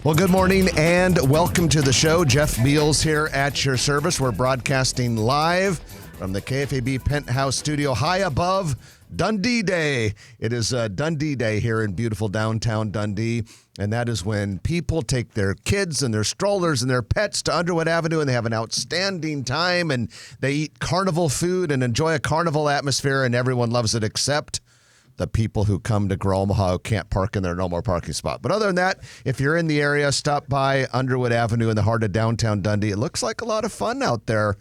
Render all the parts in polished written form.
Well, good morning and welcome to the show. Jeff Beals here at your service. We're broadcasting live from the KFAB Penthouse Studio high above Dundee Day. It is Dundee Day here in beautiful downtown Dundee, and that is when people take their kids and their strollers and their pets to Underwood Avenue, and they have an outstanding time, and they eat carnival food and enjoy a carnival atmosphere, and everyone loves it except the people who come to Omaha who can't park in their no more parking spot. But other than that, if you're in the area, stop by Underwood Avenue in the heart of downtown Dundee. It looks like a lot of fun out there.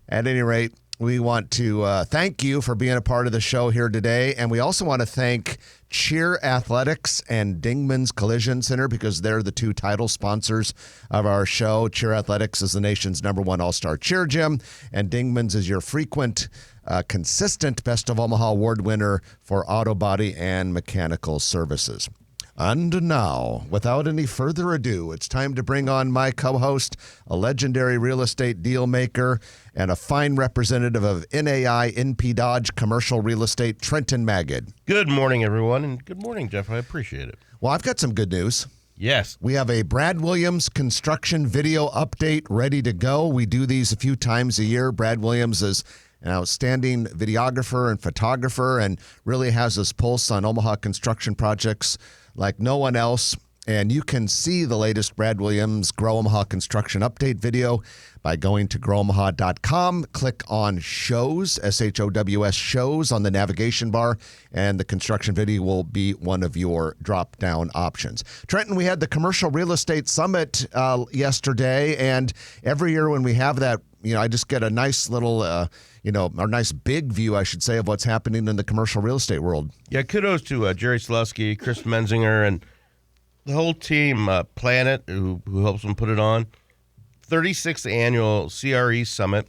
At any rate, we want to thank you for being a part of the show here today. And we also want to thank Cheer Athletics and Dingman's Collision Center because they're the two title sponsors of our show. Cheer Athletics is the nation's #1 all-star cheer gym, and Dingman's is your frequent consistent Best of Omaha Award winner for auto body and mechanical services. And now, without any further ado, it's time to bring on my co-host, a legendary real estate deal maker and a fine representative of NAI NP Dodge Commercial Real Estate, Trenton Magid. Good morning, everyone, and good morning, Jeff. I appreciate it. Well, I've got some good news. Yes. We have a Brad Williams construction video update ready to go. We do these a few times a year. Brad Williams is an outstanding videographer and photographer and really has his pulse on Omaha construction projects like no one else. And you can see the latest Brad Williams Grow Omaha construction update video by going to growomaha.com. Click on shows, SHOWS shows on the navigation bar, and the construction video will be one of your drop-down options. Trenton, we had the Commercial Real Estate Summit yesterday, and every year when we have that, I just get a nice little, a nice big view, I should say, of what's happening in the commercial real estate world. Yeah, kudos to Jerry Slusky, Chris Menzinger, and the whole team, Planet, who helps them put it on. 36th annual CRE Summit,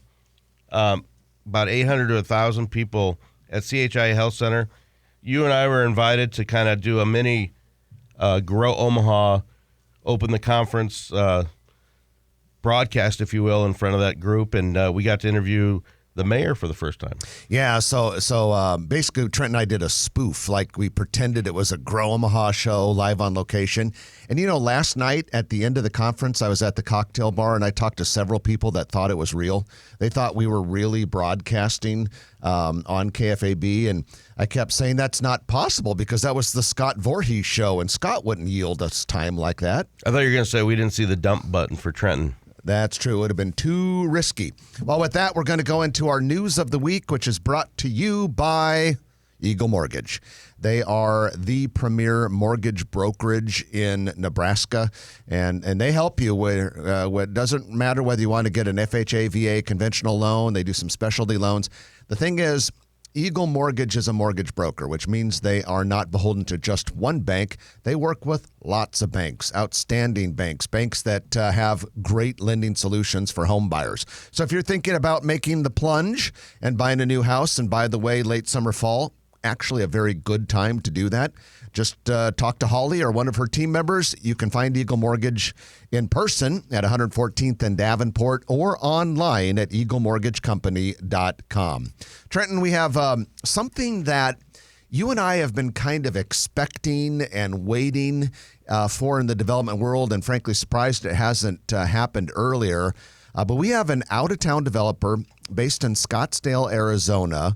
about 800 to 1,000 people at CHI Health Center. You and I were invited to kind of do a mini Grow Omaha, open the conference broadcast, if you will, in front of that group, and we got to interview the mayor for the first time. Yeah, so basically Trent and I did a spoof, like we pretended it was a Grow Omaha show live on location. And last night at the end of the conference, I was at the cocktail bar and I talked to several people that thought it was real. They thought we were really broadcasting on KFAB, and I kept saying that's not possible because that was the Scott Voorhees show, and Scott wouldn't yield us time like that. I thought you were going to say we didn't see the dump button for Trenton. That's true. It would have been too risky. Well, with that, we're going to go into our news of the week, which is brought to you by Eagle Mortgage. They are the premier mortgage brokerage in Nebraska, and they help you where it doesn't matter whether you want to get an FHA, VA, conventional loan. They do some specialty loans. The thing is, Eagle Mortgage is a mortgage broker, which means they are not beholden to just one bank. They work with lots of banks, outstanding banks that have great lending solutions for home buyers. So if you're thinking about making the plunge and buying a new house, and by the way, late summer, fall, actually a very good time to do that. Just talk to Holly or one of her team members. You can find Eagle Mortgage in person at 114th and Davenport or online at eaglemortgagecompany.com. Trenton, we have something that you and I have been kind of expecting and waiting for in the development world, and frankly surprised it hasn't happened earlier. But we have an out-of-town developer based in Scottsdale, Arizona,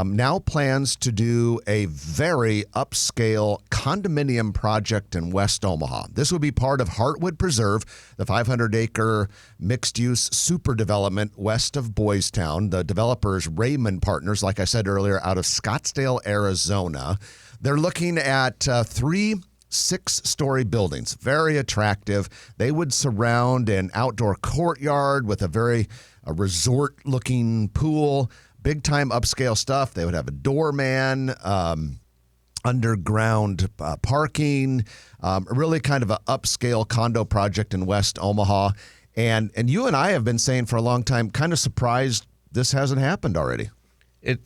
now plans to do a very upscale condominium project in West Omaha. This would be part of Heartwood Preserve, the 500-acre mixed-use super development west of Boys Town. The developers, Raymond Partners, like I said earlier, out of Scottsdale, Arizona. They're looking at 3 6-story buildings, very attractive. They would surround an outdoor courtyard with a resort-looking pool. Big-time upscale stuff. They would have a doorman, underground parking, really kind of an upscale condo project in West Omaha. And you and I have been saying for a long time, kind of surprised this hasn't happened already. It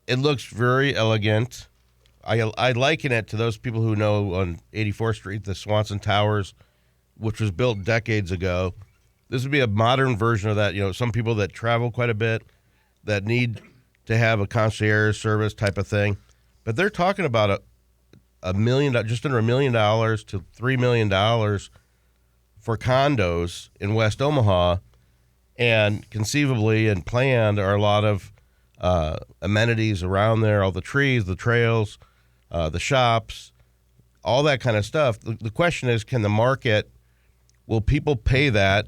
looks very elegant. I liken it to those people who know on 84th Street, the Swanson Towers, which was built decades ago. This would be a modern version of that. Some people that travel quite a bit, that need to have a concierge service type of thing. But they're talking about just under $1 million to $3 million for condos in West Omaha, and conceivably and planned are a lot of amenities around there, all the trees, the trails, the shops, all that kind of stuff. The question is, will people pay that,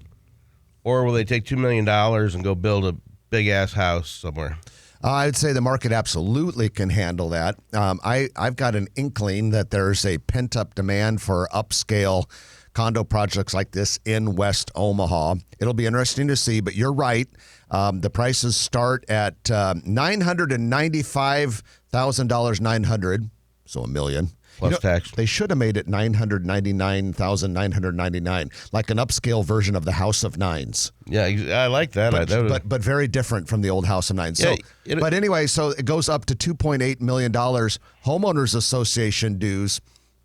or will they take $2 million and go build a big-ass house somewhere? I'd say the market absolutely can handle that. I've got an inkling that there's a pent-up demand for upscale condo projects like this in West Omaha. It'll be interesting to see, but you're right. The prices start at $995,900, so $1 million. Plus tax. They should have made it $999,999, like an upscale version of the House of Nines. Yeah, I like that. But very different from the old House of Nines. Yeah, but anyway, so it goes up to $2.8 million. Homeowners Association dues,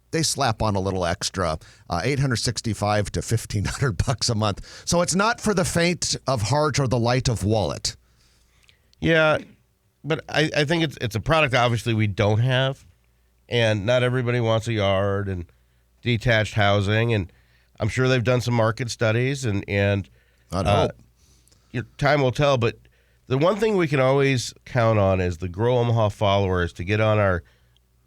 they slap on a little extra, $865 to $1,500 a month. So it's not for the faint of heart or the light of wallet. Yeah, but I think it's a product obviously we don't have. And not everybody wants a yard and detached housing, and I'm sure they've done some market studies, and I'd hope. Your time will tell. But the one thing we can always count on is the Grow Omaha followers to get on our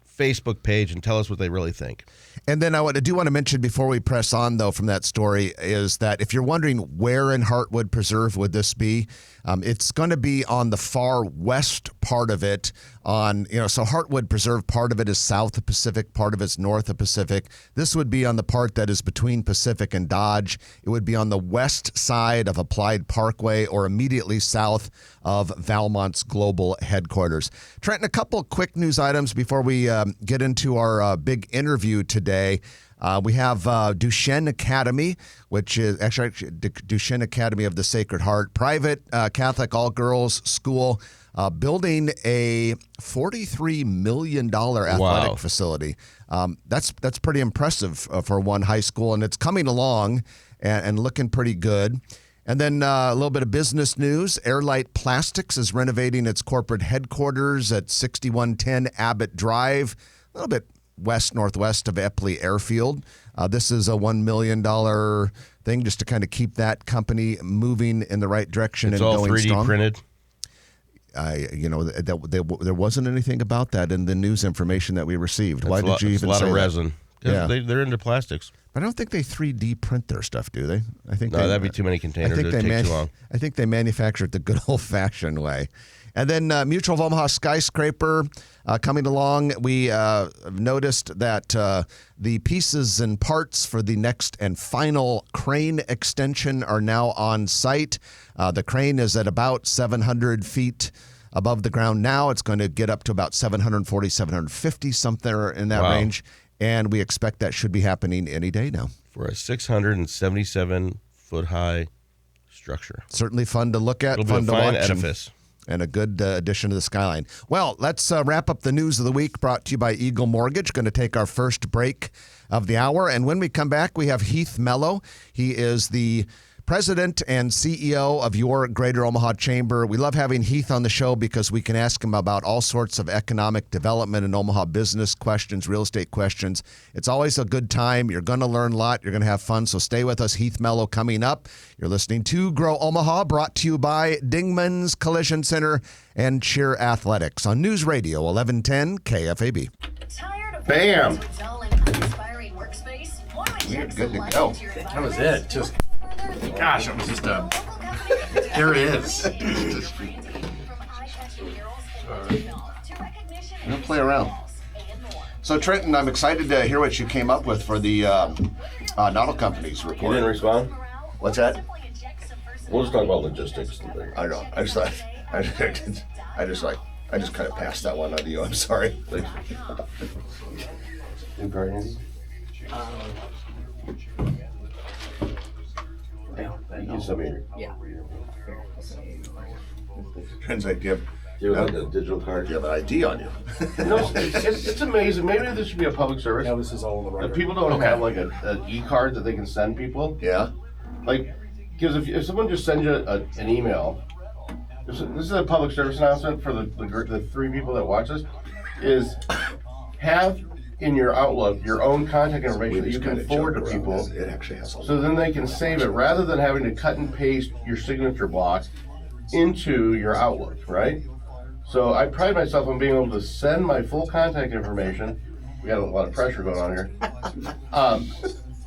Facebook page and tell us what they really think. And then I do want to mention before we press on, though, from that story is that if you're wondering where in Heartwood Preserve would this be, it's going to be on the far west part of it. So Heartwood Preserve, part of it is south of Pacific, part of it's north of Pacific. This would be on the part that is between Pacific and Dodge. It would be on the west side of Applied Parkway or immediately south of Valmont's global headquarters. Trenton, a couple of quick news items before we get into our big interview today. We have Duchesne Academy, which is actually Duchesne Academy of the Sacred Heart, private Catholic all-girls school, building a $43 million athletic facility. That's pretty impressive for one high school, and it's coming along and looking pretty good. And then a little bit of business news. Airlight Plastics is renovating its corporate headquarters at 6110 Abbott Drive, a little bit west-northwest of Epley Airfield. This is a $1 million thing just to kind of keep that company moving in the right direction and going strong. It's all 3D printed? There wasn't anything about that in the news information that we received. Why did you even say that? It's a lot of resin. Yeah. They're into plastics. But I don't think they 3D print their stuff, do they? That'd be too many containers. It'd take too long. I think they manufacture it the good old-fashioned way. And then Mutual of Omaha Skyscraper coming along. We noticed that the pieces and parts for the next and final crane extension are now on site. The crane is at about 700 feet above the ground now. It's going to get up to about 740, 750, something in that range. And we expect that should be happening any day now. For a 677-foot-high structure. Certainly fun to look at, It'll fun be a to fine watch. edifice. And a good addition to the skyline. Well, let's wrap up the news of the week brought to you by Eagle Mortgage. Going to take our first break of the hour. And when we come back, we have Heath Mello. He is the president and CEO of your Greater Omaha Chamber. We love having Heath on the show because we can ask him about all sorts of economic development and Omaha business questions, real estate questions. It's always a good time. You're going to learn a lot. You're going to have fun. So stay with us. Heath Mello coming up. You're listening to Grow Omaha, brought to you by Dingman's Collision Center and Cheer Athletics on News Radio 1110 KFAB. Bam! You're good to go. That was it. Gosh, it was just there it is. We'll play around. So, Trenton, I'm excited to hear what you came up with for the Nautil Company's report. You didn't respond? What's that? We'll just talk about logistics. I don't know. I just kind of passed that one on to you. I'm sorry. New card, Andy? You can send me Yeah. Trent's like, do you have a digital card? you have an ID on you? It's amazing. Maybe this should be a public service. Yeah, this is all in the If record. people don't have like an e-card that they can send people, Yeah. like, because if someone just sends you an email, this is a public service announcement for the three people that watch this, is have in your Outlook your own contact information that you can forward to people. It actually has So then they can save it rather than having to cut and paste your signature block into your Outlook, right? So I pride myself on being able to send my full contact information. We got a lot of pressure going on here.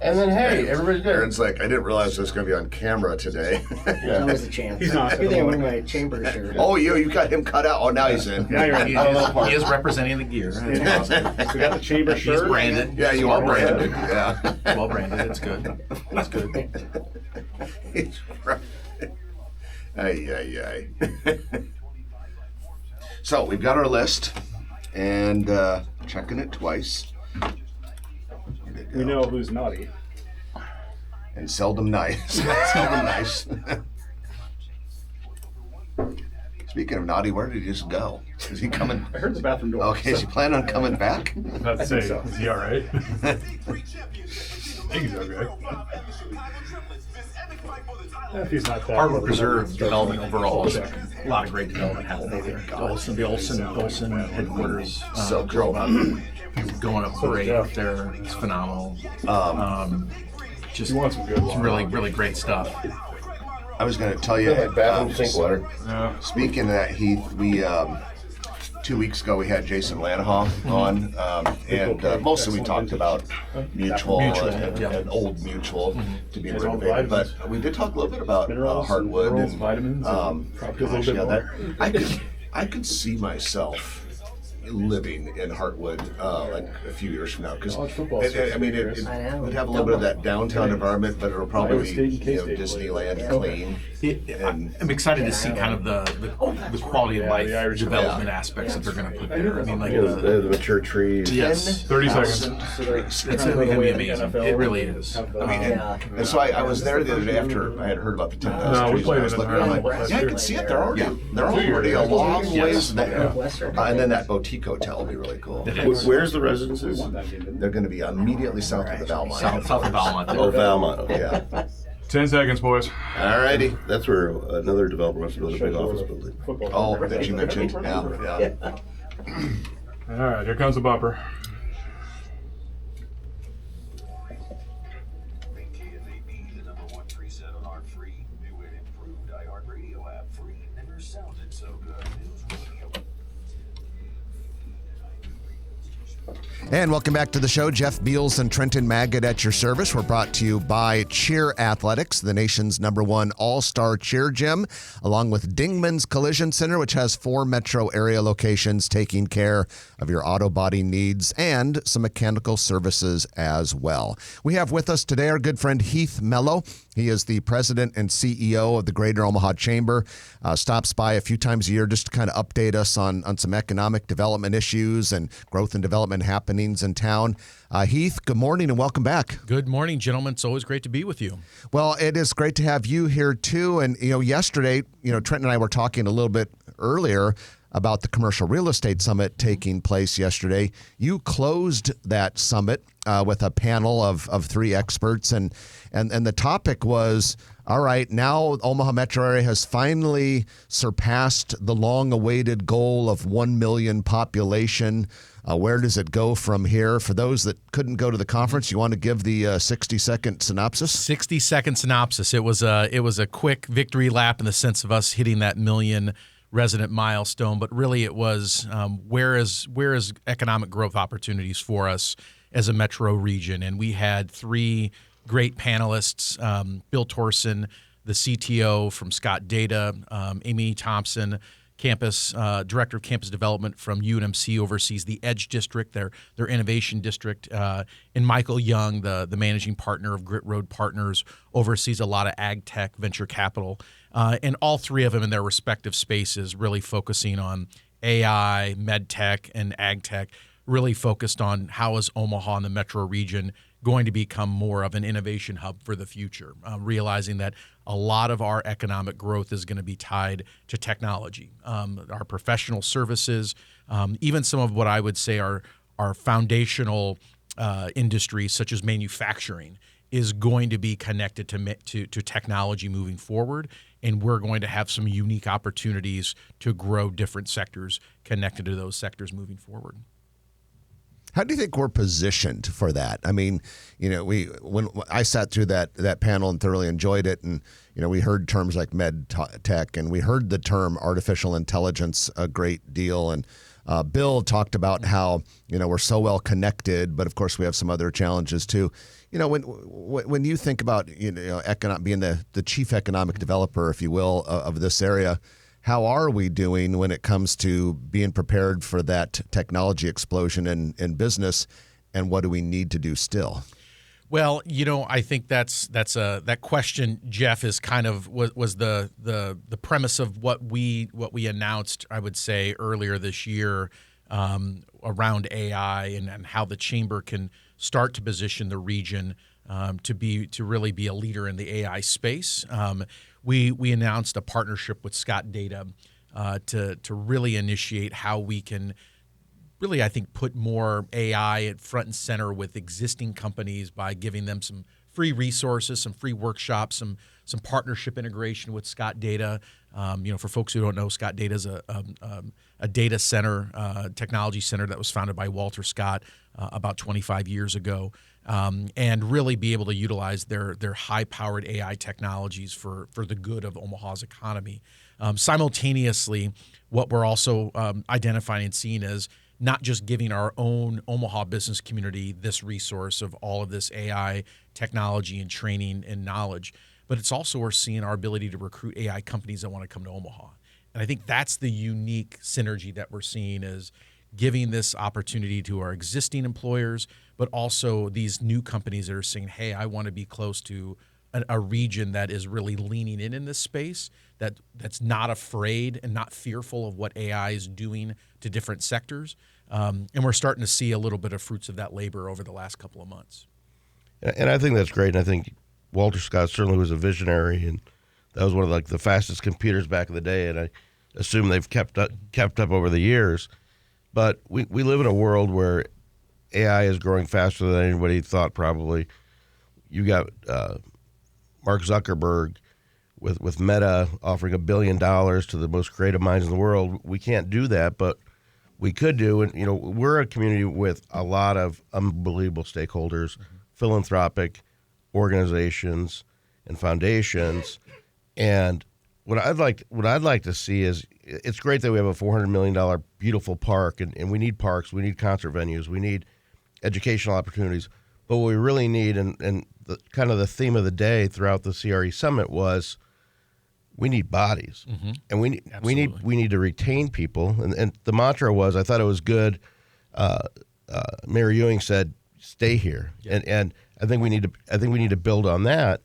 And then, hey, everybody's good. Aaron's like, I didn't realize this was going to be on camera today. That was a chance. He's not. I think I wear my chamber shirt. Oh, you got him cut out. Oh, now he's in. Yeah, he is representing the gear. That's awesome. We got the chamber He's shirt. branded. Yeah, you are branded. Yeah. Well branded. It's good. It's good. He's right. Ay. So we've got our list and checking it twice. We know who's naughty. And seldom nice. Seldom nice. Speaking of naughty, where did he just go? Is he coming? I heard the bathroom door. Okay, is he planning on coming back? Let's say, is he all right? I think he's okay. If he's not that. Hardwood Preserve development overall is a lot of great development happening there. The Olson headquarters. So drove up, going up great up there. It's phenomenal. Just You want some good water. really, really great stuff. I was going to tell you, Bathroom sink water. Yeah. speaking of that, Heath, we 2 weeks ago we had Jason Lanahaw on, and mostly we talked about mutual and old mutual to be all renovated, but vitamins. we did talk a little bit about Minerals, hardwood minerals, and vitamins, and probably a gosh, little bit yeah, more. I could see myself living in Heartwood like a few years from now because College football it season, Chris. I know. would have a little bit of that downtown environment, but it'll probably Iowa State and be K-State. Disneyland Okay. clean. I'm excited to see kind of the quality of life the Irish development aspects that they're going to put there. I mean, like The mature trees. yes, 30 seconds. it's going to be amazing. It really is. I mean, and so I was there the other day after I had heard about the 10,000 No, we trees. played And I was in looking the around like, Ireland yeah, I last can see it. year. They're already a long ways there. Western. And then that boutique hotel will be really cool. It is. Where's the residences? They're going to be immediately south of the Valmont. South of Valmont. Oh, Valmont. Okay. Yeah. 10 seconds, boys. Alrighty. That's where another developer wants to build a big office building. Football. Oh, that you mentioned. Yeah. All right, here comes the bumper. KFAB, the #1 preset on our free, new and improved iHeartRadio app. Free, never sounded so good. News radio. And welcome back to the show. Jeff Beals and Trenton Maggot at your service. We're brought to you by Cheer Athletics, the nation's #1 all-star cheer gym, along with Dingman's Collision Center, which has 4 metro area locations taking care of your auto body needs and some mechanical services as well. We have with us today our good friend Heath Mello. He is the president and CEO of the Greater Omaha Chamber. Stops by a few times a year just to kind of update us on some economic development issues and growth and development happenings in town. Heath, good morning and welcome back. Good morning, gentlemen. It's always great to be with you. Well, it is great to have you here too. And yesterday, Trent and I were talking a little bit earlier about the commercial real estate summit taking place yesterday. You closed that summit with a panel of 3 experts, and the topic was, all right, now Omaha metro area has finally surpassed the long-awaited goal of 1 million population. Where does it go from here? For those that couldn't go to the conference, you want to give the 60-second synopsis? 60-second synopsis. It was a quick victory lap in the sense of us hitting that million resident milestone, but really it was where is economic growth opportunities for us as a metro region. And we had 3 great panelists, Bill Torson, the CTO from Scott Data, Amy Thompson, campus director of campus development from UNMC, oversees the Edge District, their innovation district, and Michael Young, the managing partner of Grit Road Partners, oversees a lot of ag tech venture capital, and all 3 of them in their respective spaces, really focusing on AI, med tech, and ag tech, really focused on how is Omaha and the metro region going to become more of an innovation hub for the future, realizing that a lot of our economic growth is going to be tied to technology, our professional services, even some of what I would say are foundational industries such as manufacturing is going to be connected to technology moving forward, and we're going to have some unique opportunities to grow different sectors connected to those sectors moving forward. How do you think we're positioned for that? I mean, when I sat through that panel and thoroughly enjoyed it, and we heard terms like med tech, and we heard the term artificial intelligence a great deal, and Bill talked about how we're so well connected, but of course we have some other challenges too. When you think about being the chief economic developer, if you will, of this area. How are we doing when it comes to being prepared for that technology explosion in business, and what do we need to do still? Well, I think that question, Jeff, is kind of was the premise of what we announced, I would say, earlier this year around AI and how the chamber can start to position the region to really be a leader in the AI space. We announced a partnership with Scott Data to really initiate how we can really, I think, put more AI at front and center with existing companies by giving them some free resources, some free workshops, some partnership integration with Scott Data. For folks who don't know, Scott Data is a data center, technology center that was founded by Walter Scott about 25 years ago. And really be able to utilize their high-powered AI technologies for the good of Omaha's economy. Simultaneously, what we're also identifying and seeing is not just giving our own Omaha business community this resource of all of this AI technology and training and knowledge, but it's also we're seeing our ability to recruit AI companies that want to come to Omaha. And I think that's the unique synergy that we're seeing is giving this opportunity to our existing employers, but also these new companies that are saying, hey, I want to be close to a region that is really leaning in this space, that's not afraid and not fearful of what AI is doing to different sectors. And we're starting to see a little bit of fruits of that labor over the last couple of months. And I think that's great. And I think Walter Scott certainly was a visionary, and that was one of the fastest computers back in the day. And I assume they've kept up over the years. But we live in a world where AI is growing faster than anybody thought probably. You got Mark Zuckerberg with Meta offering $1 billion to the most creative minds in the world. We can't do that, but we could do. And, we're a community with a lot of unbelievable stakeholders, philanthropic organizations and foundations. And what I'd like to see is, it's great that we have a $400 million beautiful park, and we need parks, we need concert venues, we need educational opportunities. But what we really need, and the kind of the theme of the day throughout the CRE Summit was, we need bodies, and we need to retain people. And the mantra was, I thought it was good. Mayor Ewing said, "Stay here," and I think we need to build on that.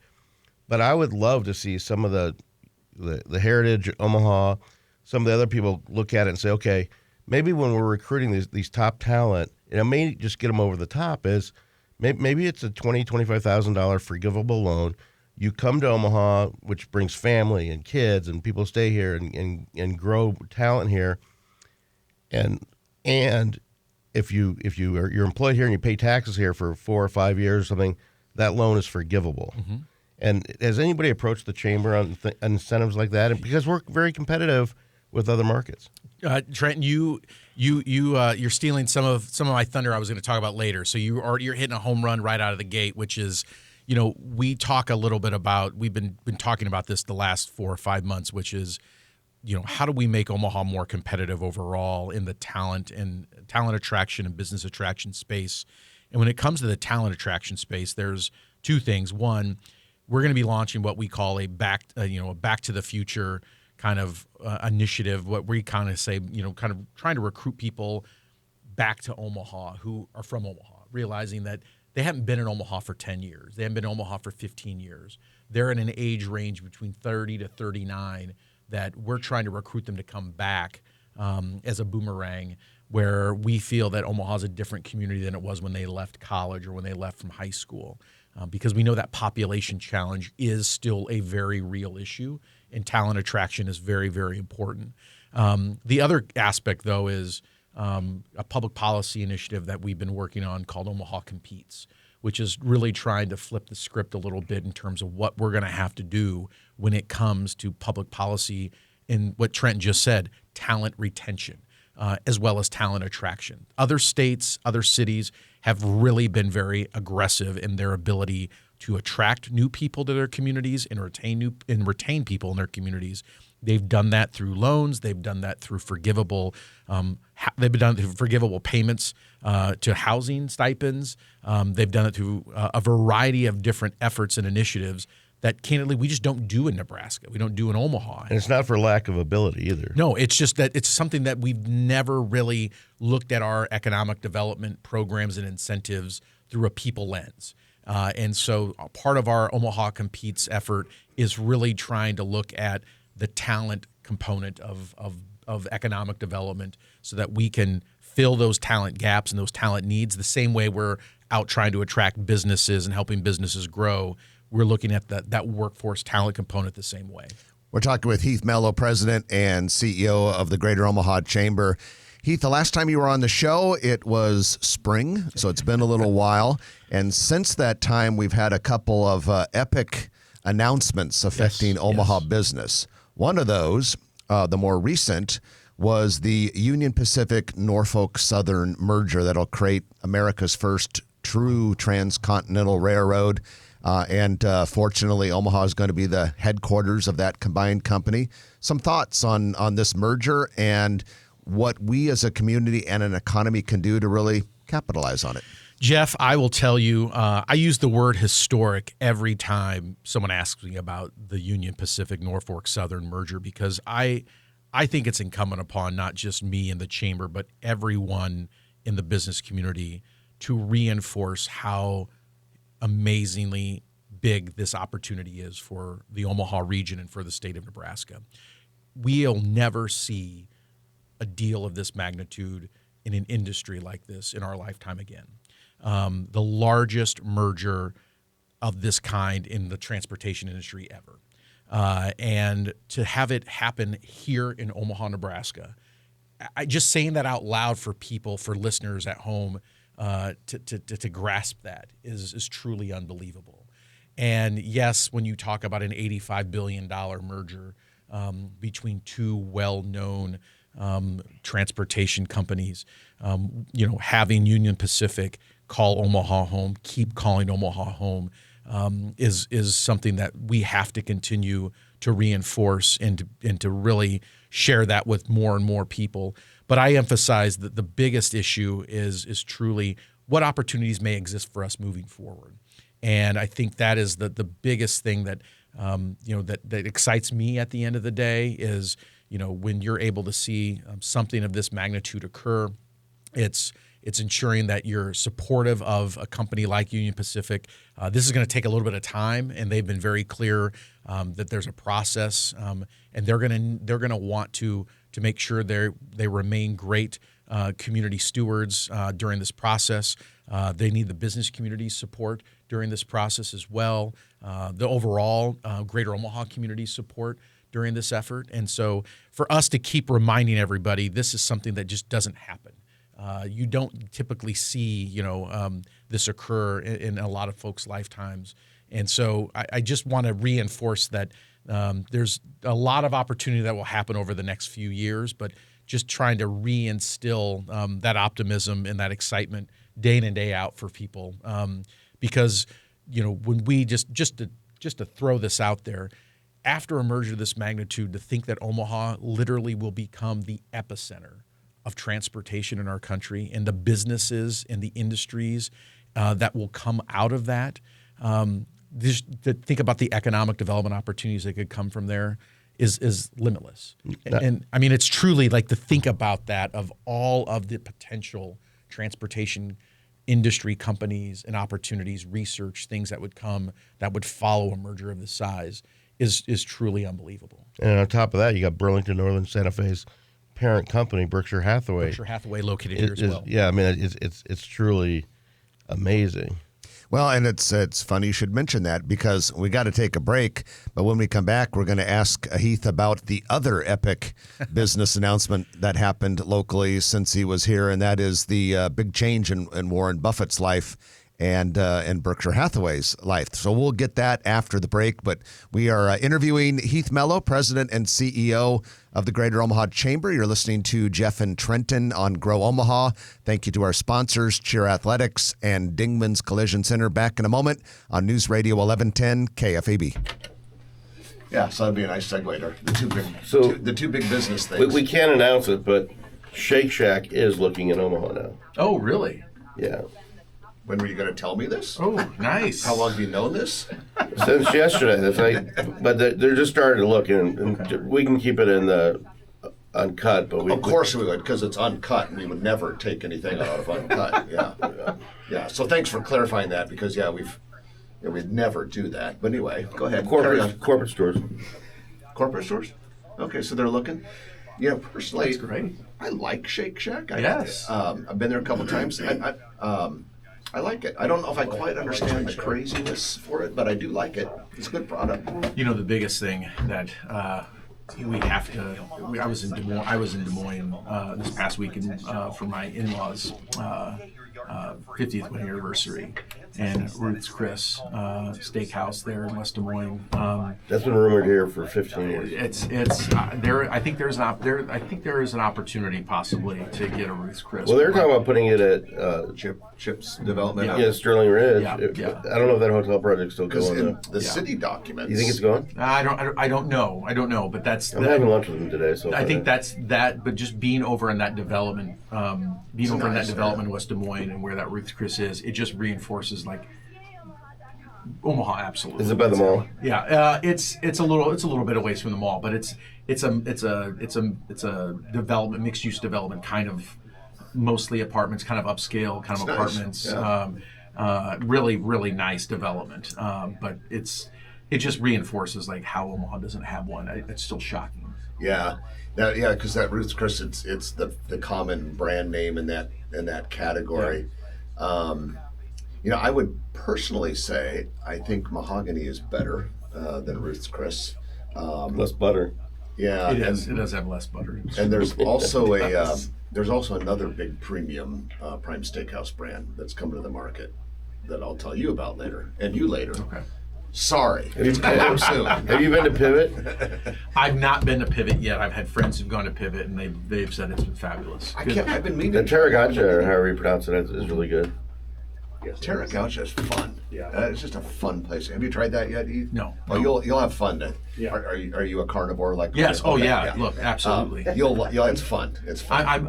But I would love to see some of the Heritage Omaha, some of the other people look at it and say, okay, maybe when we're recruiting these top talent, and it may just get them over the top, is maybe it's a $25,000 forgivable loan. You come to Omaha, which brings family and kids, and people stay here and grow talent here. And if you're employed here and you pay taxes here for 4 or 5 years or something, that loan is forgivable. And has anybody approached the chamber on incentives like that? And because we're very competitive with other markets. Trenton, you're stealing some of my thunder I was going to talk about later. So you're hitting a home run right out of the gate, which is, we talk a little bit about, we've been talking about this the last 4 or 5 months, which is, how do we make Omaha more competitive overall in the talent attraction and business attraction space? And when it comes to the talent attraction space, there's two things. One, we're going to be launching what we call a back to the future kind of initiative, what we kind of say, kind of trying to recruit people back to Omaha who are from Omaha, realizing that they haven't been in Omaha for 10 years. They haven't been in Omaha for 15 years. They're in an age range between 30 to 39 that we're trying to recruit them to come back as a boomerang, where we feel that Omaha is a different community than it was when they left college or when they left from high school. Because we know that population challenge is still a very real issue, and talent attraction is very, very important. The other aspect, though, is a public policy initiative that we've been working on called Omaha Competes, which is really trying to flip the script a little bit in terms of what we're going to have to do when it comes to public policy in what Trent just said, talent retention. as well as talent attraction. Other states, other cities have really been very aggressive in their ability to attract new people to their communities and retain people in their communities. They've done that through loans. They've done that through forgivable. They've done it through forgivable payments to housing stipends. They've done it through a variety of different efforts and initiatives that, candidly, we just don't do in Nebraska. We don't do in Omaha. And it's not for lack of ability either. No, it's just that it's something that we've never really looked at our economic development programs and incentives through a people lens. And so part of our Omaha Competes effort is really trying to look at the talent component of economic development so that we can fill those talent gaps and those talent needs the same way we're out trying to attract businesses and helping businesses grow. We're looking at that workforce talent component the same way. We're talking with Heath Mello, President and CEO of the Greater Omaha Chamber. Heath, the last time you were on the show, it was spring, so it's been a little while. And since that time, we've had a couple of epic announcements affecting Omaha business. One of those, the more recent, was the Union Pacific Norfolk Southern merger that'll create America's first true transcontinental railroad. And fortunately, Omaha is going to be the headquarters of that combined company. Some thoughts on this merger and what we as a community and an economy can do to really capitalize on it. Jeff, I will tell you, I use the word historic every time someone asks me about the Union Pacific Norfolk Southern merger, because I think it's incumbent upon not just me and the chamber, but everyone in the business community to reinforce how amazingly big this opportunity is for the Omaha region and for the state of Nebraska. We'll never see a deal of this magnitude in an industry like this in our lifetime again. The largest merger of this kind in the transportation industry ever. And to have it happen here in Omaha, Nebraska, just saying that out loud for people, for listeners at home, to grasp that is truly unbelievable. And yes, when you talk about an $85 billion merger between two well-known transportation companies, having Union Pacific call Omaha home, keep calling Omaha home, is something that we have to continue to reinforce and to really share that with more and more people. But I emphasize that the biggest issue is truly what opportunities may exist for us moving forward. And I think that is the biggest thing that that excites me at the end of the day is, when you're able to see something of this magnitude occur, it's ensuring that you're supportive of a company like Union Pacific. This is going to take a little bit of time, and they've been very clear that there's a process, and they're going to want to make sure they remain great community stewards during this process. They need the business community's support during this process as well. The overall Greater Omaha community support during this effort. And so for us to keep reminding everybody, this is something that just doesn't happen. You don't typically see, this occur in a lot of folks' lifetimes. And so I just want to reinforce that there's a lot of opportunity that will happen over the next few years, but just trying to reinstill that optimism and that excitement day in and day out for people. Because, when we just to throw this out there, after a merger of this magnitude, to think that Omaha literally will become the epicenter of transportation in our country and the businesses and the industries that will come out of that, just to think about the economic development opportunities that could come from there is limitless. And I mean, it's truly like to think about that, of all of the potential transportation industry companies and opportunities, research, things that would come, that would follow a merger of this size is truly unbelievable. And on top of that, you got Burlington Northern Santa Fe's parent company, Berkshire Hathaway. Berkshire Hathaway located here as well. Yeah, I mean, it's truly amazing. Well, and it's funny you should mention that, because we got to take a break. But when we come back, we're going to ask Heath about the other epic business announcement that happened locally since he was here, and that is the big change in Warren Buffett's life and Berkshire Hathaway's life. So we'll get that after the break. But we are interviewing Heath Mello, President and CEO of the Greater Omaha Chamber. You're listening to Jeff and Trenton on Grow Omaha. Thank you to our sponsors, Cheer Athletics and Dingman's Collision Center. Back in a moment on News Radio 1110 KFAB. Yeah, so that'd be a nice segue there. The two big business things. We can't announce it, but Shake Shack is looking in Omaha now. Oh, really? Yeah. When were you going to tell me this? Oh, nice. How long have you known this? Since yesterday. But they're just starting to look, and we can keep it in the Uncut. But of course we would, because it's uncut, and we would never take anything out of Uncut. Yeah. So thanks for clarifying that, because we'd never do that. But anyway, go ahead. Corporate stores. Corporate stores? Okay, so they're looking. Yeah, personally, That's great. I like Shake Shack. Yes. I've been there a couple times. I like it. I don't know if I quite understand the craziness for it, but I do like it. It's a good product. You know, the biggest thing that we have to. I was in Des Moines this past weekend for my in-laws' 50th wedding anniversary, and Ruth's Chris Steakhouse there in West Des Moines. That's been rumored here for 15 years. It's there. I think there is an opportunity possibly to get a Ruth's Chris. Well, they're talking about putting it at Chips Development. yeah, Sterling Ridge. Yeah. I don't know if that hotel project's still Because going. in the city documents. You think it's going? I don't know, but that's. I'm having lunch with them today. So I think that's that. But just being over in that development, in nice in West Des Moines and where that Ruth's Chris is, it just reinforces like Omaha. Absolutely. Is it by the mall? Yeah, it's a little bit away from the mall, but it's a development, mixed use development, kind of mostly apartments, kind of upscale kind of It's apartments. nice. Really nice development. But it just reinforces like how Omaha doesn't have one. It's still shocking. Yeah, because that Ruth's Chris, it's the common brand name in that category. I would personally say I think mahogany is better than Ruth's Chris. Less butter. Yeah, It does have less butter. and there's also another big premium prime steakhouse brand that's coming to the market that I'll tell you about later, and you later. Okay. Sorry, it's coming soon. Have you been to Pivot? I've not been to Pivot yet. I've had friends who've gone to Pivot, and they've said it's been fabulous. I've been meaning. The Tarragaccia, or however you pronounce it, is really good. Tarragaccia is fun. Yeah. It's just a fun place. Have you tried that yet, Heath? No. Oh, you'll have fun. Yeah. Are you a carnivore like? Yes. Oh, Okay, yeah. Look, absolutely. You'll it's fun. It's fun.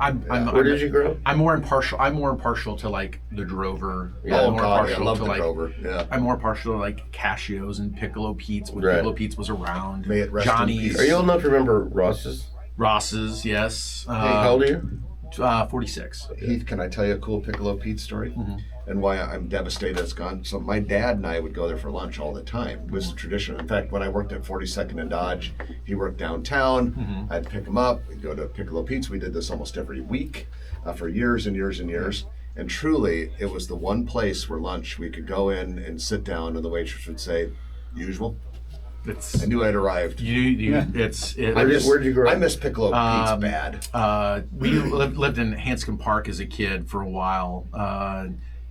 Where did you grow up? I'm more impartial to like the Drover. Oh, more God, I partial love to the like, Drover. Yeah. I'm more partial to like Cassio's and Piccolo Pete's when Right. Piccolo Pete's was around. May it rest in Johnny's, peace. Are you old enough to remember Ross's? Ross's, yes. How old are you? 46. Heath, can I tell you a cool Piccolo Pete story? Mm-hmm. And why I'm devastated it's gone. So my dad and I would go there for lunch all the time. It was a tradition. In fact, when I worked at 42nd and Dodge, he worked downtown. Mm-hmm. I'd pick him up. We'd go to Piccolo Pete's. We did this almost every week for years and years and years. And truly, it was the one place where lunch we could go in and sit down, and the waitress would say, "Usual." It's I knew I'd arrived. Where'd you grow up? I miss Piccolo Pete's bad. We lived in Hanscom Park as a kid for a while,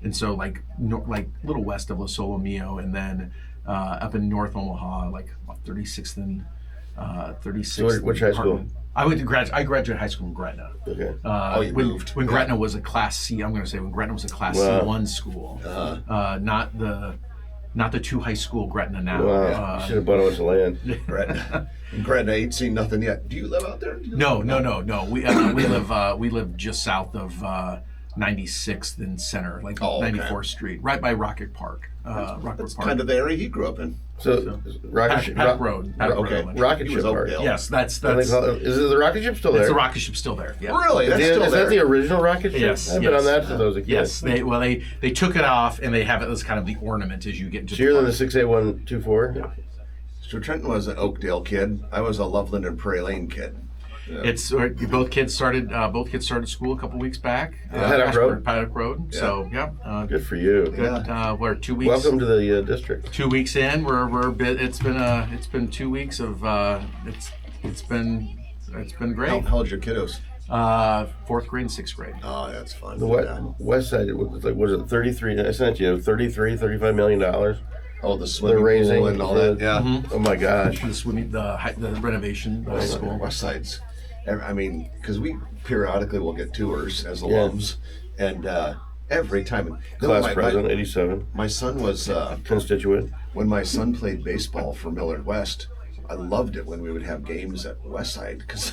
and so like little west of Los Solomillo, and then up in North Omaha, like 36th and 36th. So which high school? I graduated high school in Gretna. Okay. You moved. When Gretna was a Class C. I'm going to say when Gretna was a Class C1 school, not the two high school Gretna now. Wow. You should have bought a bunch of land. Gretna ain't seen nothing yet. Do you live out there? No. We live just south of 96th and Center, like 94th Street, right by Rocket Park. That's kind of the area he grew up in. So Paddock Road. Rocket He Ship was Park. Oakdale. Yes, that's. Is the rocket ship still there? It's the rocket ship still there. Yeah. Really? That's still Is there. that the original rocket ship? Yes. I've been on that since I was a kid. Yes. They took it off and they have it as kind of the ornament as you get into. So you're in the 68124? Yeah. So Trenton was an Oakdale kid. I was a Loveland and Prairie Lane kid. Yeah. It's both kids started school a couple weeks back. Paddock Road. Yeah. So yeah. Good for you. Good. We're 2 weeks. Welcome to the district. 2 weeks in. It's been 2 weeks of it's been great. How old your kiddos? 4th grade and 6th grade. Oh, that's fun. The West Side, it was like, was it 33? I sent you $35 million. Oh, the They're swimming raising pool and all that. Yeah. Oh my gosh. For the swimming, the renovation, the high school. West Side's. I mean, because we periodically will get tours as alums, and every time. Class president, 87. My son was Constituent. when my son played baseball for Millard West. I loved it when we would have games at West Side because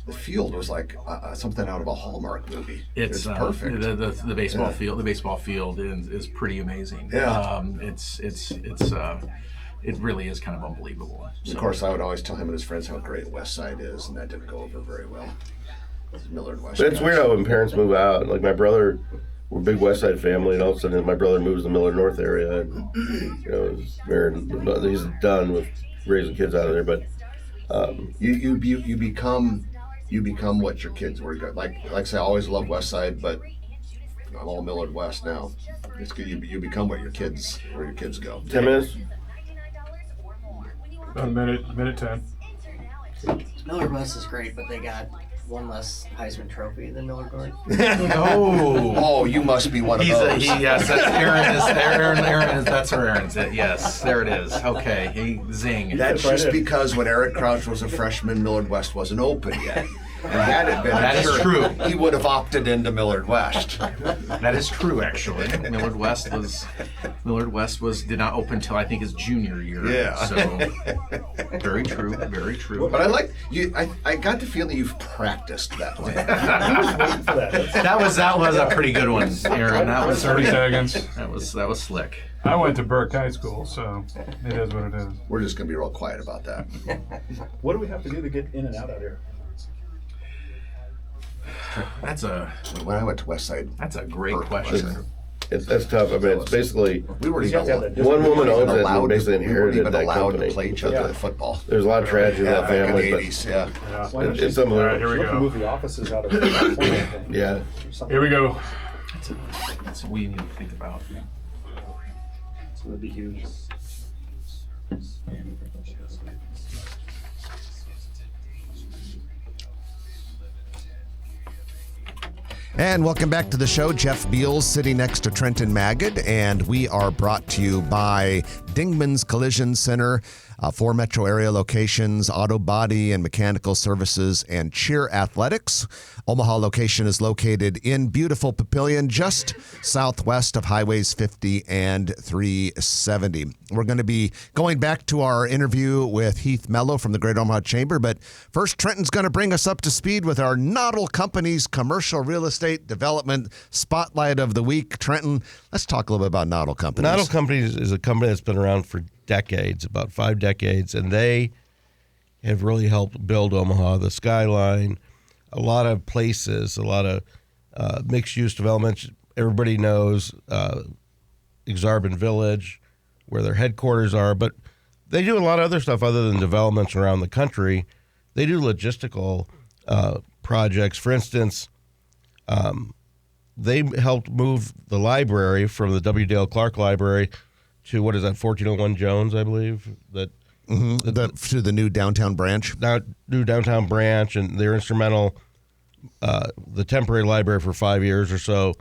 the field was like something out of a Hallmark movie. It's perfect. The baseball field. The baseball field is pretty amazing. Yeah. It really is kind of unbelievable. Of course, I would always tell him and his friends how great West Side is, and that didn't go over very well. Millard West. But it's weird how when parents move out, like my brother, we're a big West Side family, and all of a sudden my brother moves to the Millard North area, and he's done with raising kids out of there. But you become what your kids were. Like I say, I always loved West Side, but I'm all Millard West now. It's good. You become where your kids go. 10 minutes. About a minute 10. Millard West is great, but they got one less Heisman Trophy than Millard Gordon. Oh, you must be one of those. Yes, that's Aaron is. That's where Aaron's at. Yes, there it is. Okay, zing. That's just because when Eric Crouch was a freshman, Millard West wasn't open yet. And had it been, That is true. He would have opted into Millard West. That is true, actually. Millard West did not open until I think his junior year. Yeah. So very true. Very true. But I like you. I got the feeling you've practiced that one. That was a pretty good one, Aaron. That was 30 seconds. That was slick. I went to Burke High School, so it is what it is. We're just gonna be real quiet about that. What do we have to do to get in and out of here? When I went to West Side, That's a great question. That's tough. I mean, it's basically we weren't You have to have even that one woman owns it and allowed. basically We weren't inherited even that allowed company. to play each other at football. There's a lot of tragedy in that Back in family, the but 80s, yeah. Why don't it's you something. All right, here we you have to go. move the offices out of California? Yeah. Or something. Here we go. That's what we need to think about. So that'd be huge. And welcome back to the show. Jeff Beals sitting next to Trenton Magid, and we are brought to you by Dingman's Collision Center, 4 metro area locations, auto body and mechanical services, and cheer athletics. Omaha location is located in beautiful Papillion, just southwest of highways 50 and 370. We're going to be going back to our interview with Heath Mello from the Greater Omaha Chamber, but first Trenton's going to bring us up to speed with our Noddle Company's commercial real estate development spotlight of the week. Trenton, let's talk a little bit about Noddle Companies. Noddle Companies is a company that's been around for decades, about 5 decades, and they have really helped build Omaha, the skyline, a lot of places, a lot of mixed-use developments. Everybody knows Exarban Village, where their headquarters are, but they do a lot of other stuff other than developments around the country. They do logistical projects. For instance, they helped move the library from the W. Dale Clark Library to, what is that, 1401 Jones, I believe? To the new downtown branch. New downtown branch, and they're instrumental, the temporary library for 5 years or so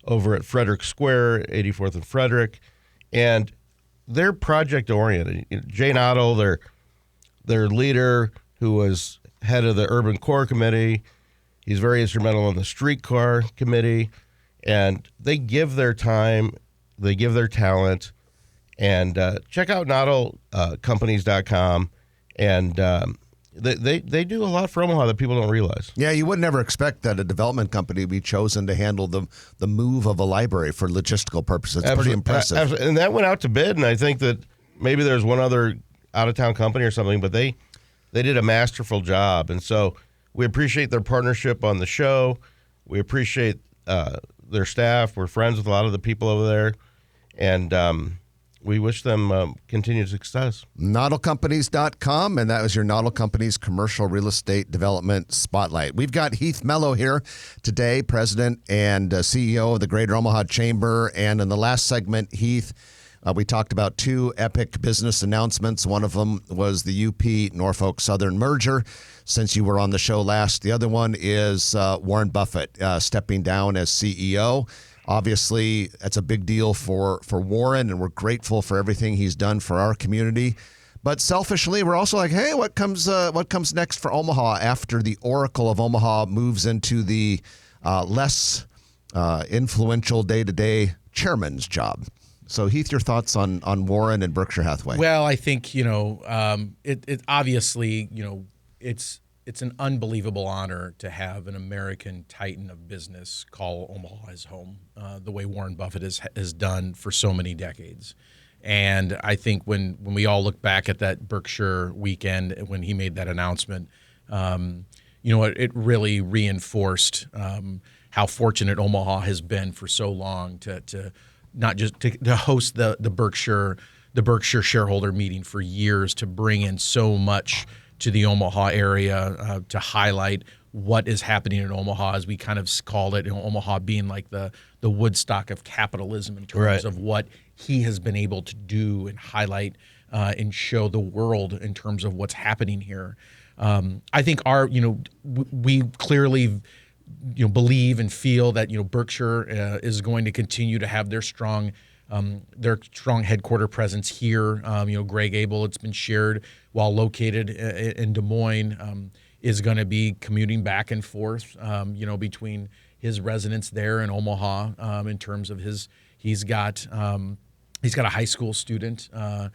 over at Frederick Square, 84th and Frederick. And they're project-oriented. Jay Noddle, their leader, who was head of the Urban Core Committee, he's very instrumental in the Streetcar Committee, and they give their time, they give their talent. And check out noddlecompanies.com. And they do a lot for Omaha that people don't realize. Yeah, you would never expect that a development company would be chosen to handle the move of a library for logistical purposes. It's pretty impressive. Absolutely. And that went out to bid, and I think that maybe there's one other out-of-town company or something, but they did a masterful job. And so we appreciate their partnership on the show. We appreciate their staff. We're friends with a lot of the people over there. And we wish them continued success. Noddlecompanies.com, and that was your Noddle Companies Commercial Real Estate Development Spotlight. We've got Heath Mello here today, President and CEO of the Greater Omaha Chamber. And in the last segment, Heath, We talked about two epic business announcements. One of them was the UP Norfolk Southern merger, since you were on the show last. The other one is Warren Buffett stepping down as CEO. Obviously, that's a big deal for Warren, and we're grateful for everything he's done for our community. But selfishly, we're also like, hey, what comes next for Omaha after the Oracle of Omaha moves into the less influential day-to-day chairman's job? So, Heath, your thoughts on Warren and Berkshire Hathaway? Well, I think it obviously it's an unbelievable honor to have an American titan of business call Omaha his home, the way Warren Buffett has done for so many decades. And I think when we all look back at that Berkshire weekend when he made that announcement, it really reinforced how fortunate Omaha has been for so long to not just to host the Berkshire shareholder meeting for years, to bring in so much to the Omaha area, to highlight what is happening in Omaha, as we kind of called it, Omaha being like the Woodstock of capitalism in terms of what he has been able to do and highlight and show the world in terms of what's happening here. I think we clearly believe and feel that Berkshire is going to continue to have their strong headquarter presence here. Greg Abel, it's been shared, while located in Des Moines, is going to be commuting back and forth, between his residence there in Omaha. In terms of he's got a high school student, a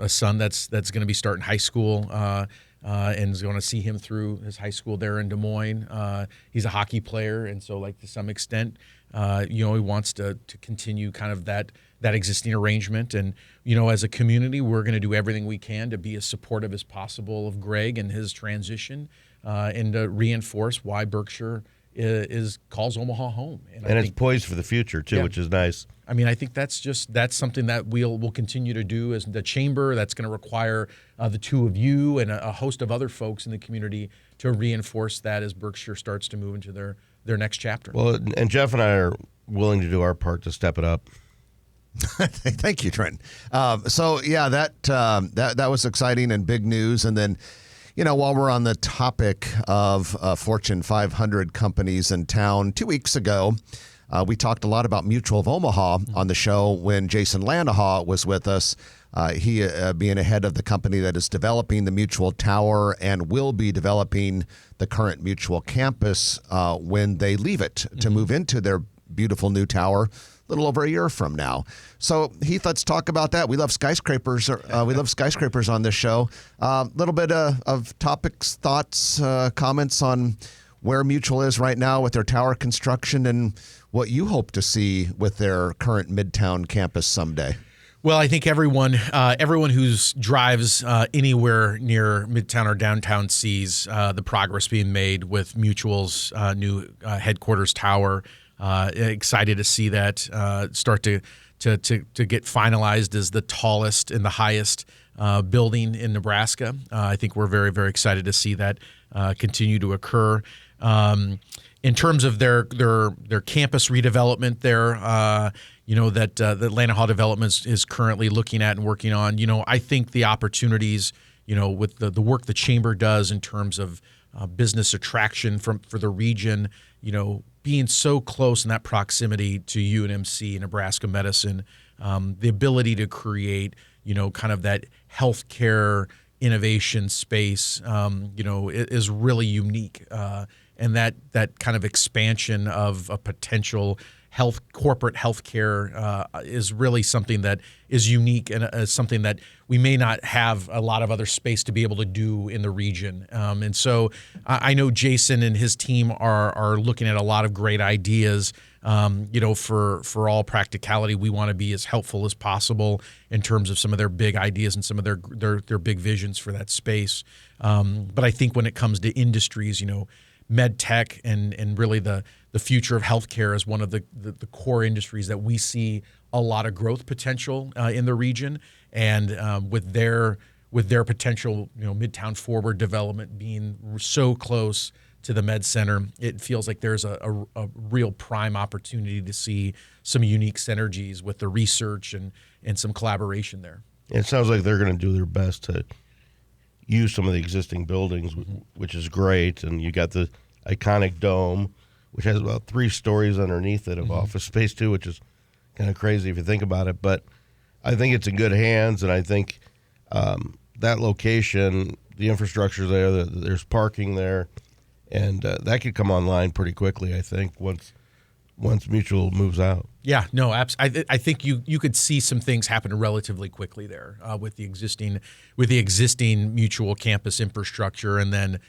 son that's going to be starting high school. And is going to see him through his high school there in Des Moines. He's a hockey player, and so to some extent, he wants to continue kind of that existing arrangement. And as a community, we're going to do everything we can to be as supportive as possible of Greg and his transition, and to reinforce why Berkshire calls Omaha home. And it's poised for the future too, which is nice. I mean, I think that's something that we'll continue to do as the chamber. That's going to require the two of you and a host of other folks in the community to reinforce that as Berkshire starts to move into their next chapter. Well, and Jeff and I are willing to do our part to step it up. Thank you, Trent. That was exciting and big news. And then, while we're on the topic of Fortune 500 companies in town, 2 weeks ago, we talked a lot about Mutual of Omaha on the show when Jason Lanahaw was with us. He being ahead of the company that is developing the Mutual Tower and will be developing the current Mutual campus when they leave it to move into their beautiful new tower a little over a year from now. So, Heath, let's talk about that. We love skyscrapers. We love skyscrapers on this show. A little bit of topics, thoughts, comments on where Mutual is right now with their tower construction and what you hope to see with their current Midtown campus someday. Well, I think everyone who drives anywhere near Midtown or downtown sees the progress being made with Mutual's new headquarters tower. Excited to see that start to get finalized as the tallest and the highest building in Nebraska. I think we're very, very excited to see that continue to occur. In terms of their campus redevelopment there, that the Atlanta Hall Development is currently looking at and working on. I think the opportunities, with the work the chamber does in terms of business attraction for the region, being so close in that proximity to UNMC, Nebraska Medicine, the ability to create, kind of that healthcare innovation space, is really unique. And that kind of expansion of a potential corporate healthcare is really something that is unique and something that we may not have a lot of other space to be able to do in the region. And so I know Jason and his team are looking at a lot of great ideas. For all practicality, we want to be as helpful as possible in terms of some of their big ideas and some of their big visions for that space. But I think when it comes to industries, med tech and really the future of healthcare is one of the core industries that we see a lot of growth potential in the region, and with their potential Midtown Forward development being so close to the Med Center, it feels like there's a real prime opportunity to see some unique synergies with the research and some collaboration there. It sounds like they're going to do their best to use some of the existing buildings, which is great. And you got the iconic dome, which has about 3 stories underneath it of office space too, which is kind of crazy if you think about it. But I think it's in good hands, and I think that location, the infrastructure there, there's parking there, and that could come online pretty quickly, I think, once Mutual moves out. Yeah, no, I think you could see some things happen relatively quickly there with the existing Mutual campus infrastructure, and then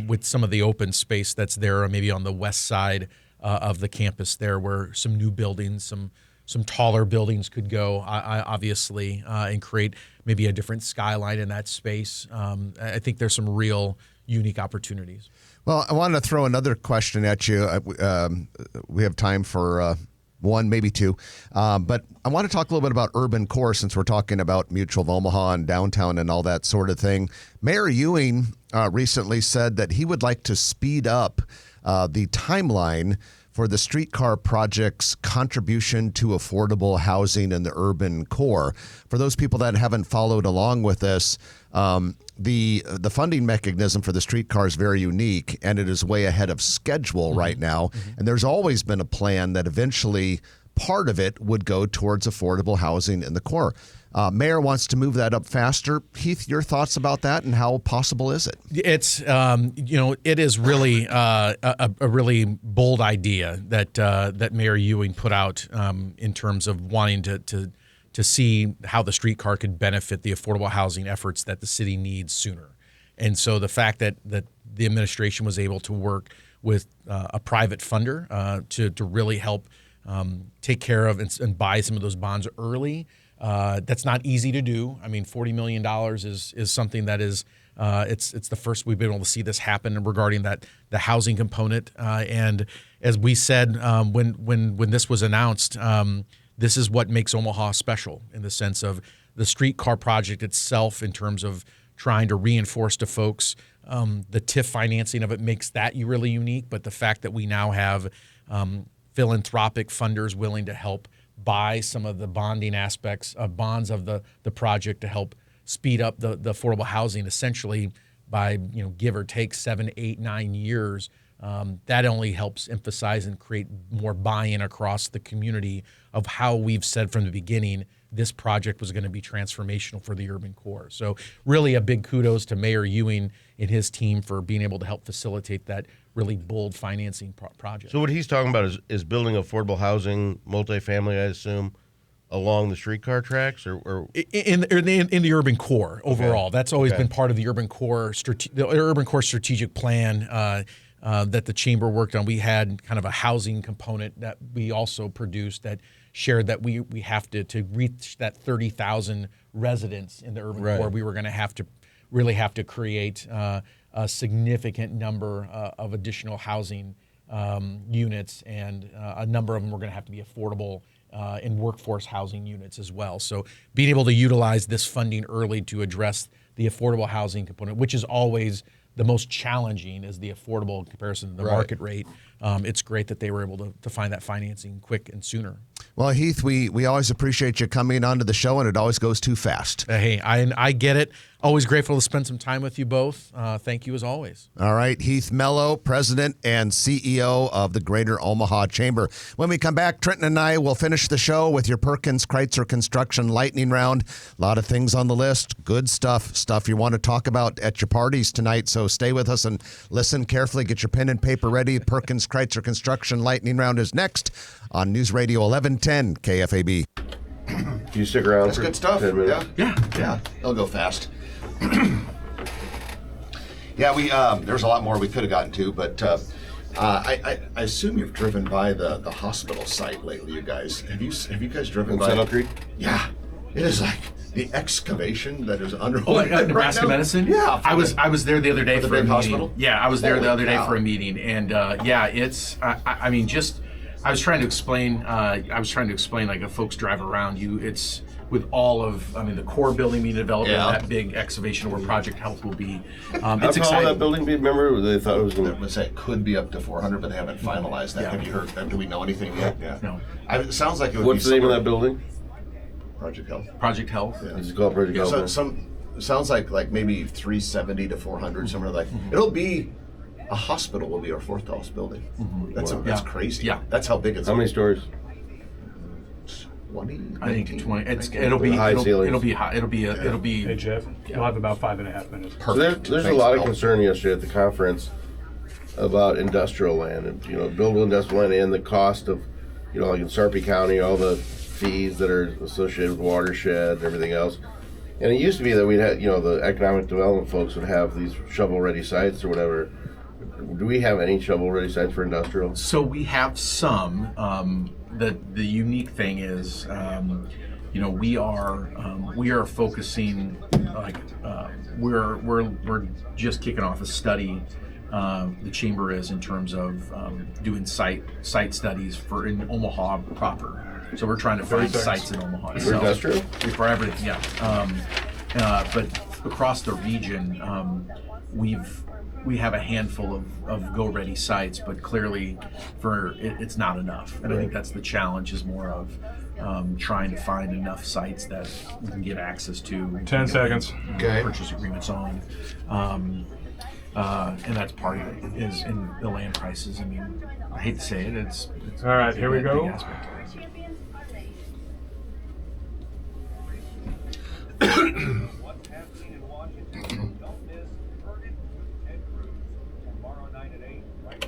with some of the open space that's there, maybe on the west side of the campus there, where some new buildings, some taller buildings could go, obviously, and create maybe a different skyline in that space. I think there's some real unique opportunities. Well, I wanted to throw another question at you. We have time for one, maybe two. But I want to talk a little bit about urban core, since we're talking about Mutual of Omaha and downtown and all that sort of thing. Mayor Ewing recently said that he would like to speed up the timeline for the streetcar project's contribution to affordable housing in the urban core. For those people that haven't followed along with this, the funding mechanism for the streetcar is very unique, and it is way ahead of schedule right now. And there's always been a plan that eventually part of it would go towards affordable housing in the core. Mayor wants to move that up faster. Heath, your thoughts about that, and how possible is it? It's it is really a really bold idea that Mayor Ewing put out in terms of wanting to see how the streetcar could benefit the affordable housing efforts that the city needs sooner. And so the fact that the administration was able to work with a private funder to really help take care of and buy some of those bonds early. That's not easy to do. I mean, $40 million is something that is it's the first we've been able to see this happen regarding the housing component. And as we said when this was announced, this is what makes Omaha special, in the sense of the streetcar project itself, in terms of trying to reinforce to folks the TIF financing of it makes that really unique. But the fact that we now have philanthropic funders willing to help buy some of the bonding aspects of bonds of the project to help speed up the affordable housing, essentially by give or take 7, 8, 9 years. That only helps emphasize and create more buy-in across the community of how we've said from the beginning this project was going to be transformational for the urban core. So really a big kudos to Mayor Ewing and his team for being able to help facilitate that really bold financing project. So what he's talking about is building affordable housing, multifamily, I assume, along the streetcar tracks, or in the urban core overall. Okay. That's always been part of the urban core strategic plan that the chamber worked on. We had kind of a housing component that we also produced that shared that we have to reach that 30,000 residents in the urban core. We were going to have to create a significant number of additional housing units, and a number of them were going to have to be affordable and workforce housing units as well. So being able to utilize this funding early to address the affordable housing component, which is always the most challenging, is the affordable in comparison to the market rate. It's great that they were able to find that financing quick and sooner. Well, Heath, we always appreciate you coming onto the show, and it always goes too fast. Hey, I get it. Always grateful to spend some time with you both. Thank you as always. All right, Heath Mello, President and CEO of the Greater Omaha Chamber. When we come back, Trenton and I will finish the show with your Perkins Kreitzer Construction Lightning Round. A lot of things on the list, good stuff you want to talk about at your parties tonight. So stay with us and listen carefully. Get your pen and paper ready. Perkins Kreitzer Construction Lightning Round is next on News Radio 1110 KFAB. Can you stick around? That's good stuff. Yeah. They'll go fast. There's a lot more we could have gotten to, but I assume you've driven by the hospital site lately, you guys. Have you guys driven by Saddle Creek? Yeah, it is like the excavation that is underway. Oh, Nebraska right now. Medicine. Yeah, I was there the other day for for the a big meeting. hospital? Yeah, I was there the other day cow. for a meeting, and it's. I was trying to explain. Like if folks drive around you, it's with all of, the core building being developed, Yeah. and that big excavation where Project Health will be. How It's tall exciting. will that building be? Remember, they thought it was going to. Let's say it could be up to 400, but they haven't finalized that. Yeah. Have you heard? Do we know anything yet? Yeah. No. It sounds like it would What's be the name of somewhere- that building? Project Health. Project Health. Yeah. It's called Project Yeah, Health. sounds like maybe 370 to 400, somewhere like. It'll be a hospital. Will be our fourth tallest building. That's Wow. that's Yeah. crazy. Yeah. That's how big it's. How many stories? 20. I think 19, 20. 19. It'll be High ceilings. it'll be high. It'll be Hey, Jeff, you'll have about 5.5 minutes. So there's a Thanks, lot of Bill. concern yesterday at the conference about industrial land and buildable industrial land and the cost of like in Sarpy County, all the fees that are associated with watershed and everything else. And it used to be that we'd have the economic development folks would have these shovel ready sites or whatever. Do we have any shovel ready sites for industrial? So we have some. The unique thing is, we are focusing we're just kicking off a study. The chamber is in terms of doing site studies in Omaha proper. So we're trying to find sites in Omaha. For itself. industrial? For everything, yeah. But across the region, we have a handful of go-ready sites, but clearly it's not enough. And I think that's the challenge is more of trying to find enough sites that we can get access to. 10 seconds. Okay. Purchase agreements on. And that's part of it is in the land prices. I mean, I hate to say it, it's All right, here we a go. big aspect of it. What's happening in Washington? Don't miss Vernon and Cruz tomorrow night at 8. Right?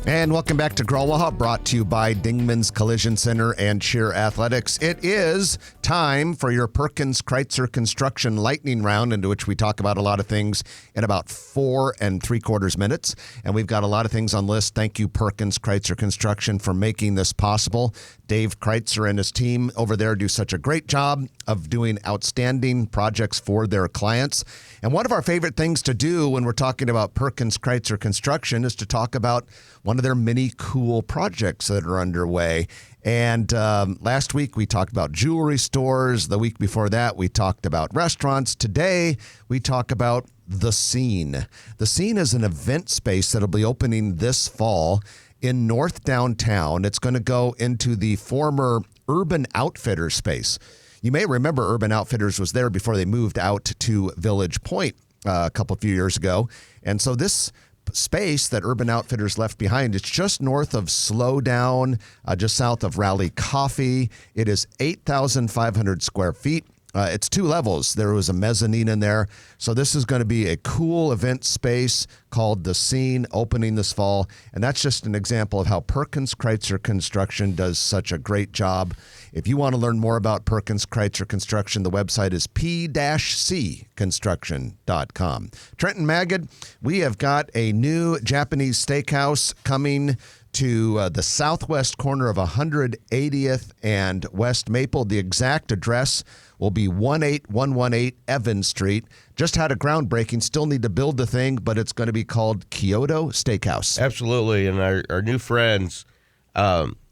And welcome back to Growaha, brought to you by Dingman's Collision Center and Cheer Athletics. It is time for your Perkins Kreitzer Construction Lightning Round, into which we talk about a lot of things in about 4 3/4 minutes. And we've got a lot of things on list. Thank you, Perkins Kreitzer Construction, for making this possible. Dave Kreitzer and his team over there do such a great job of doing outstanding projects for their clients. And one of our favorite things to do when we're talking about Perkins Kreitzer Construction is to talk about one of their many cool projects that are underway. And last week we talked about jewelry stores. The week before that we talked about restaurants. Today we talk about The Scene. The Scene is an event space that'll be opening this fall in North Downtown. It's going to go into the former Urban Outfitters space. You may remember Urban Outfitters was there before they moved out to Village Point a few years ago. And so this space that Urban Outfitters left behind, it's just north of Slowdown, just south of Raleigh Coffee. It is 8,500 square feet. It's 2 levels. There was a mezzanine in there. So this is going to be a cool event space called The Scene, opening this fall. And that's just an example of how Perkins Kreitzer Construction does such a great job. If you want to learn more about Perkins Kreitzer Construction, the website is p-cconstruction.com. Trenton Magid, we have got a new Japanese steakhouse coming to the southwest corner of 180th and West Maple. The exact address will be 18118 Evans Street. Just had a groundbreaking, still need to build the thing, but it's going to be called Kyoto Steakhouse. Absolutely. And our new friends,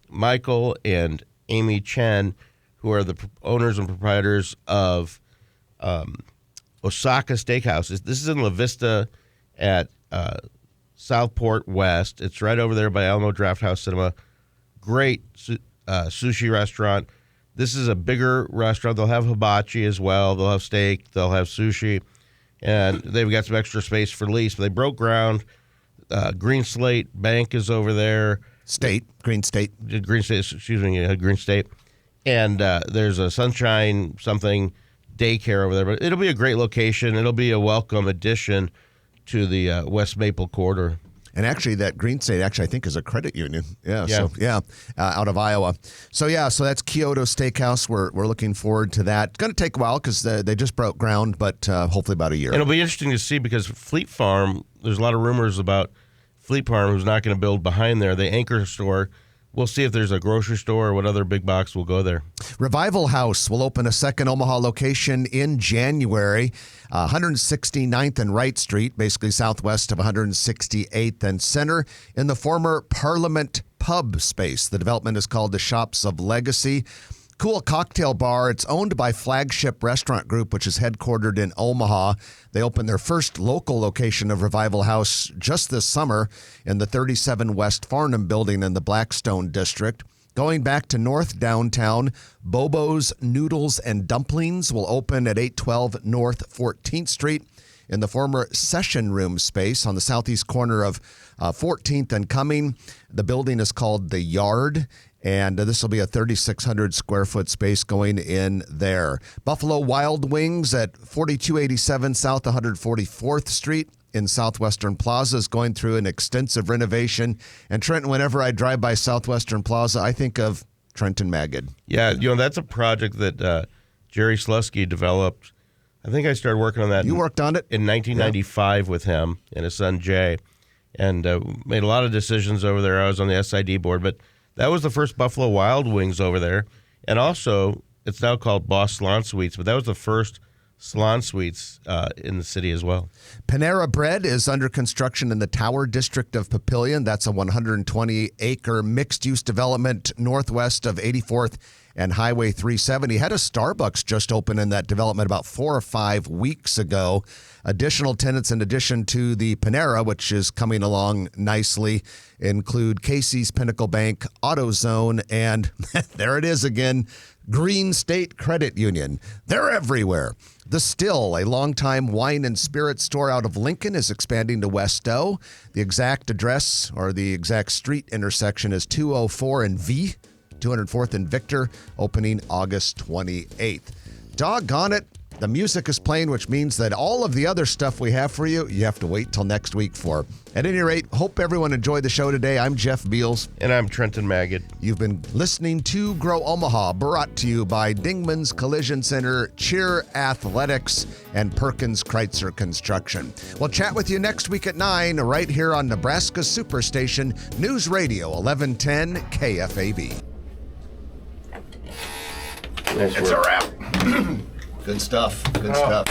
Michael and Amy Chen, who are the owners and proprietors of Osaka Steakhouse. This is in La Vista at Southport West. It's right over there by Alamo Draft House Cinema. Great sushi restaurant. This is a bigger restaurant. They'll have hibachi as well. They'll have steak. They'll have sushi. And they've got some extra space for lease. But they broke ground. Green Slate Bank is over there. Green State. Green State, excuse me, Green State. And there's a Sunshine something daycare over there. But it'll be a great location. It'll be a welcome addition to the West Maple corridor. And actually, that Green State, I think, is a credit union. Yeah. Out of Iowa. So that's Kyoto Steakhouse. We're looking forward to that. It's going to take a while because they just broke ground, but hopefully about a year. And it'll be interesting to see because Fleet Farm, there's a lot of rumors about Fleet Farm who's not going to build behind there. The anchor store we'll see if there's a grocery store or what other big box will go there. Revival House will open a second Omaha location in January, 169th and Wright Street, basically southwest of 168th and Center, in the former Parliament Pub space. The development is called the Shops of Legacy. Cool cocktail bar. It's owned by Flagship Restaurant Group, which is headquartered in Omaha. They opened their first local location of Revival House just this summer in the 37 West Farnham building in the Blackstone district. Going back to North Downtown, Bobo's Noodles and Dumplings will open at 812 North 14th Street in the former Session Room space on the southeast corner of 14th and Cumming. The building is called The Yard, and this will be a 3,600 square foot space going in there. Buffalo Wild Wings at 4287 South 144th Street in Southwestern Plaza is going through an extensive renovation. And Trenton, whenever I drive by Southwestern Plaza, I think of Trenton Magid. Yeah, that's a project that Jerry Slusky developed. I think I started working on that. You worked on it? In 1995 with him and his son Jay, and made a lot of decisions over there. I was on the SID board, but that was the first Buffalo Wild Wings over there. And also, it's now called Boss Salon Suites, but that was the first salon suites in the city as well. Panera Bread is under construction in the Tower District of Papillion. That's a 120-acre mixed-use development northwest of 84th and Highway 370. Had a Starbucks just open in that development about 4 or 5 weeks ago. Additional tenants in addition to the Panera, which is coming along nicely, include Casey's, Pinnacle Bank, AutoZone, and there it is again, Green State Credit Union. They're everywhere. The Still, a longtime wine and spirit store out of Lincoln, is expanding to West O. The exact address or the exact street intersection is 204 and V, 204th and Victor, opening August 28th. Doggone it. The music is playing, which means that all of the other stuff we have for you, you have to wait till next week for. At any rate, hope everyone enjoyed the show today. I'm Jeff Beals. And I'm Trenton Magid. You've been listening to Grow Omaha, brought to you by Dingman's Collision Center, Cheer Athletics, and Perkins Kreitzer Construction. We'll chat with you next week at 9 right here on Nebraska Superstation, News Radio 1110 KFAB. Nice work. It's a wrap. Good stuff. Good stuff.